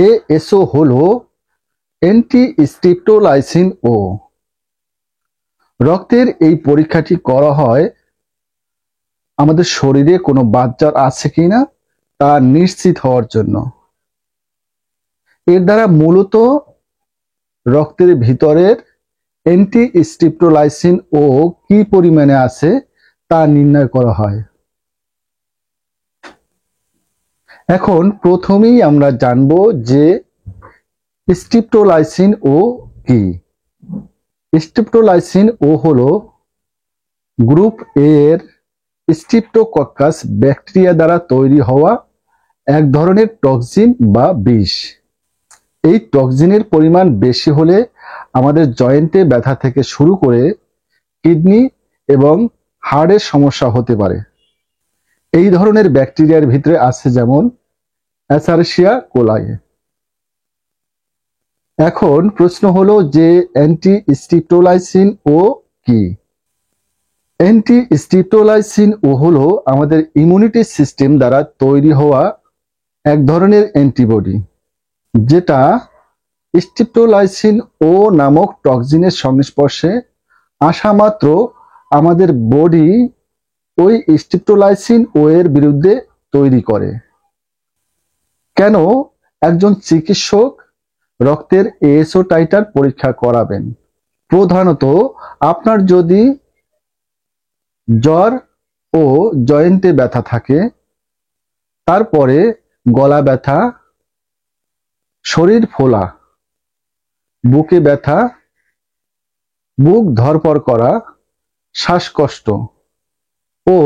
ASO হলো অ্যান্টি-স্ট্রেপ্টোলাইসিন ও। রক্তের এই পরীক্ষাটি করা হয় আমাদের শরীরে কোনো বাচ্চার আছে কিনা তা নিশ্চিত হওয়ার জন্য। এর দ্বারা মূলত রক্তের ভিতরের অ্যান্টি-স্ট্রেপ্টোলাইসিন ও কি পরিমাণে আছে তা নির্ণয় করা হয়। এখন প্রথমেই আমরা জানব যে স্ট্রেপ্টোলাইসিন ও কি। স্ট্রেপ্টোলাইসিন ও হলো গ্রুপ এ এর স্ট্রেপ্টোকক্কাস ব্যাকটেরিয়া দ্বারা তৈরি হওয়া এক ধরনের টক্সিন বা বিষ। এই টক্সিনের পরিমাণ বেশি হলে আমাদের জয়েন্টে ব্যথা থেকে শুরু করে কিডনি এবং হার্টের সমস্যা হতে পারে। এই ধরনের ব্যাকটেরিয়ার ভিতরে আছে যেমন অ্যাসারশিয়া কোলাই। এখন প্রশ্ন হলো যে অ্যান্টি-স্ট্রেপ্টোলাইসিন ও কি। অ্যান্টি-স্ট্রেপ্টোলাইসিন ও হলো আমাদের ইমিউনিটি সিস্টেম দ্বারা তৈরি হওয়া এক ধরনের অ্যান্টিবডি, যেটা স্ট্রেপ্টোলাইসিন ও নামক টক্সিনের সংস্পর্শে আসা মাত্র আমাদের বডি ওই স্ট্রেপ্টোলাইসিন ও এর বিরুদ্ধে তৈরি করে। কেন একজন চিকিৎসক রক্তের এএসও টাইটার পরীক্ষা করাবেন? প্রধানত আপনার যদি জ্বর ও জয়েন্টে ব্যথা থাকে, তারপরে গলা ব্যথা, শরীর ফোলা, বুকে ব্যথা, বুক ধড়ফড় করা, শ্বাসকষ্ট ও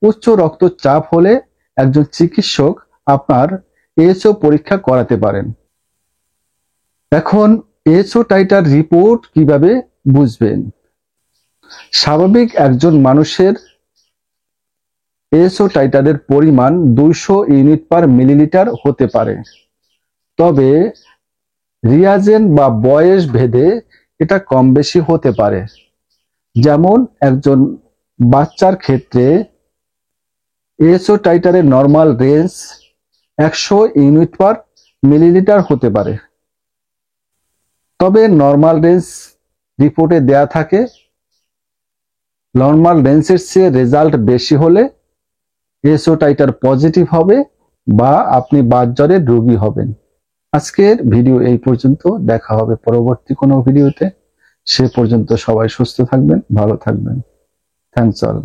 উচ্চ রক্তচাপ হলে একজন চিকিৎসক আপনার এএসও পরীক্ষা করাতে পারেন। এখন এএসও টাইটার রিপোর্ট কিভাবে বুঝবেন? স্বাভাবিক একজন মানুষের এএসও টাইটারের পরিমাণ 200 ইউনিট পার মিলিলিটার হতে পারে, তবে রিয়াজেন্ট বা বয়স ভেদে এটা কম বেশি হতে পারে। যেমন একজন বাচ্চার ক্ষেত্রে এএসও টাইটারের normal range 100 unit per millilitre হতে পারে, তবে নর্মাল রেঞ্জ রিপোর্টে দেয়া থাকে। নর্মাল রেঞ্জের চেয়ে রেজাল্ট বেশি হলে এএসও টাইটার পজিটিভ হবে বা আপনি বাতজ্বরের রোগী হবেন। আজকের ভিডিও এই পর্যন্ত, দেখা হবে পরবর্তী কোনো ভিডিওতে। সে পর্যন্ত সবাই সুস্থ থাকবেন, ভালো থাকবেন। Thanks all.